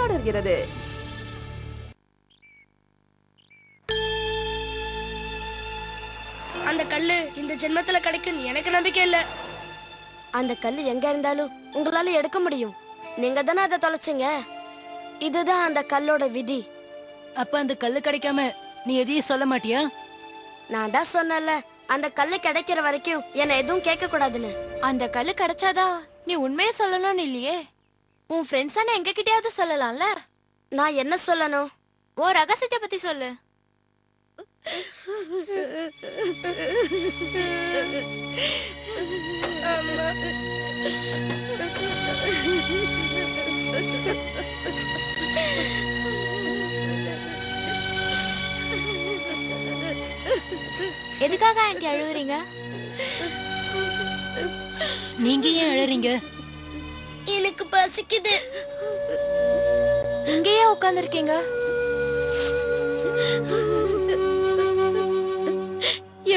தொடர்கிறது. அந்த கல்லு இந்த ஜென்மத்துல கிடைக்கும் எனக்கு நம்பிக்கை இல்ல. அந்த கல்லு எங்க இருந்தாலும் உங்களால எடுக்க முடியும். நீங்க தானே அதை தொலைச்சிங்க. இதுதான் அந்த கல்லோட விதி. அப்ப அந்த கல்லு கிடைக்காம நீ எதையும் சொல்ல மாட்டியா? நான் தான் சொன்னல, அந்த கல்லு கிடைக்கிற வரைக்கும் என்ன எதுவும் கேட்க கூடாதுன்னு. அந்த கல்லு கிடைச்சாதா நீ உண்மையை சொல்லணும்னு இல்லையே. உன் ஃப்ரெண்ட்ஸான எங்க கிட்டயாவது சொல்லலாம்ல. நான் என்ன சொல்லணும்? ஓ ரகசியத்தை பத்தி சொல்லு. எதுக்காக ஆண்டி அழுவுறீங்க? நீங்க ஏன் அழறீங்க? எனக்கு பசிக்குது. இங்கேயே உட்கார்ந்துருக்கீங்க.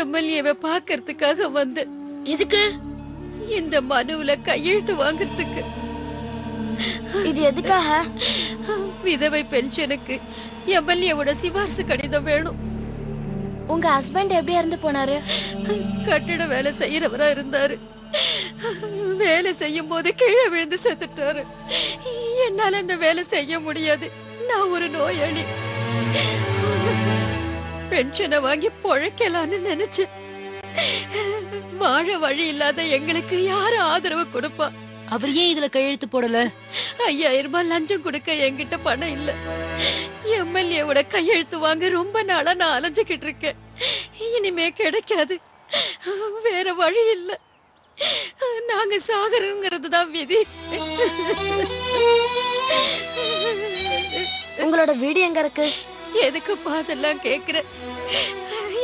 எம்எல்ஏவை பாக்கிறதுக்காக வந்து. எதுக்கு? இந்த மனுவுல கையெழுத்து வாங்கறதுக்கு. இது எதுக்காக? விதவை பென்ஷனுக்கு எம்எல்ஏவோட சிபாரிசு கடிதம் வேணும். உங்க ஹஸ்பண்ட் எப்படி இறந்து போனாரு? கட்டிட வேலை செய்யறவரா இருந்தாரு. வேலை செய்யும் போது கீழே விழுந்து செத்துட்டாரு. என்னால அந்த வேலை செய்ய முடியாது. நான் ஒரு நோயாளி. பென்ஷனை வாங்கி பொழைக்கலான்னு நினைச்சேன். வாழ வழி இல்லாத எங்களுக்கு யாரு ஆதரவு கொடுப்பா? அவர் ஏன் இதுல கையெழுத்து போடல? 5000 ரூபாய் லஞ்சம் கொடுக்க என்கிட்ட பணம் இல்ல. எம்எல்ஏவோட கையெழுத்து வாங்க ரொம்ப நாளா நான் அலைஞ்சுக்கிட்டு இருக்கேன். இனிமே கிடைக்காது. வேற வழி இல்ல. நாங்க சாகருங்கிறது தான் விதி. உங்களோட வீடு எங்க இருக்கு? எதுக்கு பாதெல்லாம் கேக்குற?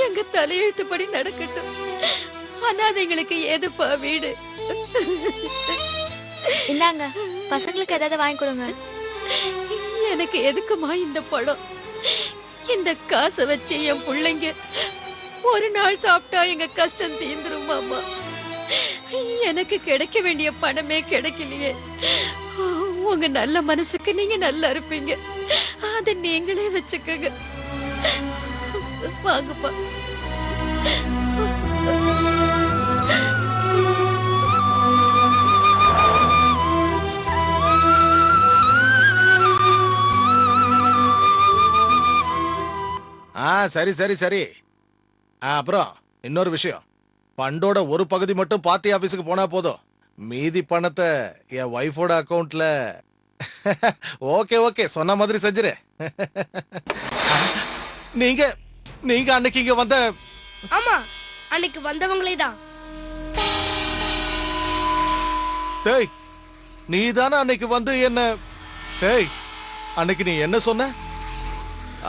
எங்க தலையெழுத்துப்படி நடக்கட்டும். அனாதைங்களுக்கு எதுப்பா வீடு? இந்தாங்க, பசங்களுக்கு ஏதாவது வாங்கி கொடுங்க. எனக்கு எதுக்குமா இந்த படம்? இந்த காசை வச்சு என் பிள்ளைங்க ஒரு நாள் சாப்பிட்டா எங்க கஷ்டம் தீந்துருமாமா. எனக்கு கிடைக்க வேண்டிய பணமே கிடைக்கலையே. உங்க நல்ல மனசுக்கு நீங்க நல்லா இருப்பீங்க. அத நீங்களே வச்சுக்கங்க. வாங்கப்பா. சரி சரி சரி. அப்புறம் இன்னொரு விஷயம். பண்டோட ஒரு பகுதி மட்டும் பார்ட்டி ஆபீஸுக்கு போனா போதும். மீதி பணத்தை என் வைஃபோட அக்கவுண்ட்ல. ஓகே ஓகே, சொன்ன மாதிரி செஞ்சிரு. நீங்க நீங்க அன்னைக்கு இங்க வந்த. ஆமா, அன்னைக்கு வந்தவங்களே தான். டேய், நீ தானே அன்னைக்கு வந்து என்ன? டேய், அன்னைக்கு நீ என்ன சொன்ன?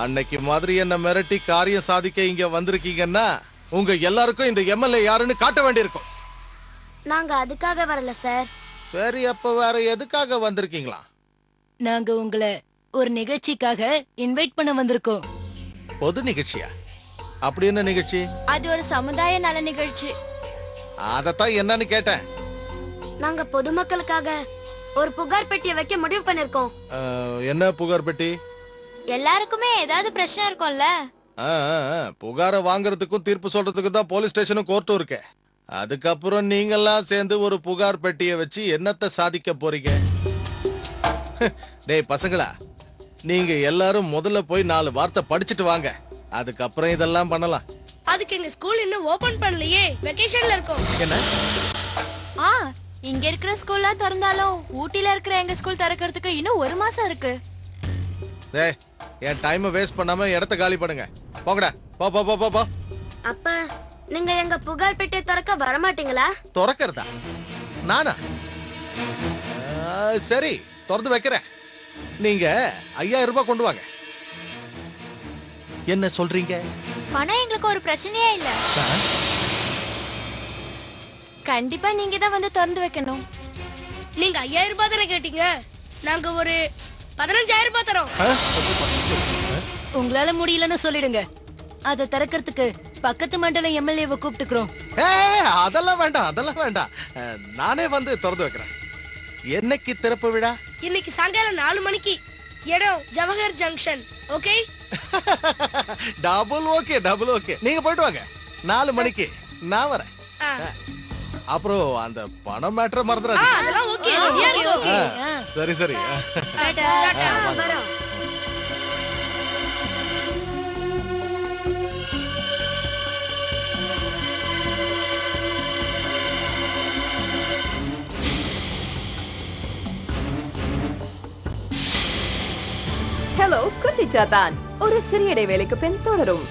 அன்னைக்கு மாதிரி என்ன மிரட்டி காரியம் சாதிக்க இங்க வந்திருக்கீங்கன்னா உங்க எல்லாருக்கும் இந்த எம்எல்ஏ யாருன்னு காட்ட வேண்டியிருக்கும். நாங்க அதுக்காக வரல சார். சரி, அப்ப வேற எதுக்காக வந்திருக்கீங்களா? நாங்க உங்களை ஒரு நிகழ்ச்சிக்காக இன்வைட் பண்ண வந்திருக்கோம். பொது நிகழ்ச்சியா? அப்படி என்ன நிகழ்ச்சி? அது ஒரு சமுதாய நல நிகழ்ச்சி. அதத்தான் என்னன்னு கேட்டேன். நாங்க பொதுமக்களுக்காக ஒரு புகார் பெட்டியை வைக்க முடிவு பண்ணிருக்கோம். என்ன புகார் பெட்டி? எல்லாருக்குமே ஏதாவது பிரச்சனை இருக்கும்ல. புகார வாங்குறதுக்கும் தீர்ப்பு சொல்றதுக்கும் தான் போலீஸ் ஸ்டேஷனும் கோர்ட்டும் இருக்கு. அதுக்கப்புறம் நீங்கெல்லாம் சேர்ந்து ஒரு புகார் பெட்டியை வச்சு என்னத்தை சாதிக்க போறீங்க? டேய் பசங்களா, நீங்க எல்லாரும் முதல்ல போய் 4 வார்த்தை படிச்சுட்டு வாங்க. அதுக்கப்புறம் இதெல்லாம் பண்ணலாம். அதுக்கு எங்க ஸ்கூல் இன்னும் ஓபன் பண்ணலையே, வெகேஷன்ல இருக்கோம். என்ன? இங்க இருக்கிற ஸ்கூல்லாம் திறந்தாலும் ஊட்டில இருக்கிற எங்க ஸ்கூல் திறக்கிறதுக்கு இன்னும் 1 மாசம் இருக்கு. டேய், என் டைமை வேஸ்ட் பண்ணாம இடத்த காலி பண்ணுங்க. போங்கடா, போ போ போ போ. அப்ப நீங்க எங்க புகார் பெட்டியை திறக்க வர மாட்டீங்களா? திறக்கிறதா? நானா? சரி, திறந்து வைக்கிறேன். நீங்க 5000 ரூபாய் கொண்டு வாங்க. என்ன சொல்றீங்க? பணம் எங்களுக்கு ஒரு பிரச்சனையே இல்ல. கண்டிப்பா நீங்க தான் வந்து திறந்து வைக்கணும். நீங்க 5000 ரூபாய் தானே கேட்டீங்க? நாங்க ஒரு 15000 ரூபாய் தரோம். உங்களால முடியலன்னு சொல்லிடுங்க. அதை திறக்கிறதுக்கு பக்கத்து மண்டல எம்எல்ஏவை கூப்பிட்டுக்கிறோம். அதெல்லாம் வேண்டாம், அதெல்லாம் வேண்டாம். நானே வந்து திறந்து வைக்கிறேன். என்னைக்கு திறப்பு விழா? இன்னைக்கு சாயங்காலம் 4 மணிக்கு. இடம் Jawahar junction. Okay double okay. நீங்க போயிட்டு வாங்க. 4 மணிக்கு நான் வரேன். அப்புறம் அந்த பணம் மேட்டரை மறந்துடாதீங்க. அதெல்லாம் ஓகே. சரி. வரோம். ஹலோ குட்டி சாத்தான், ஒரு சிறிய இடைவேளைக்கு பின் தொடரும்.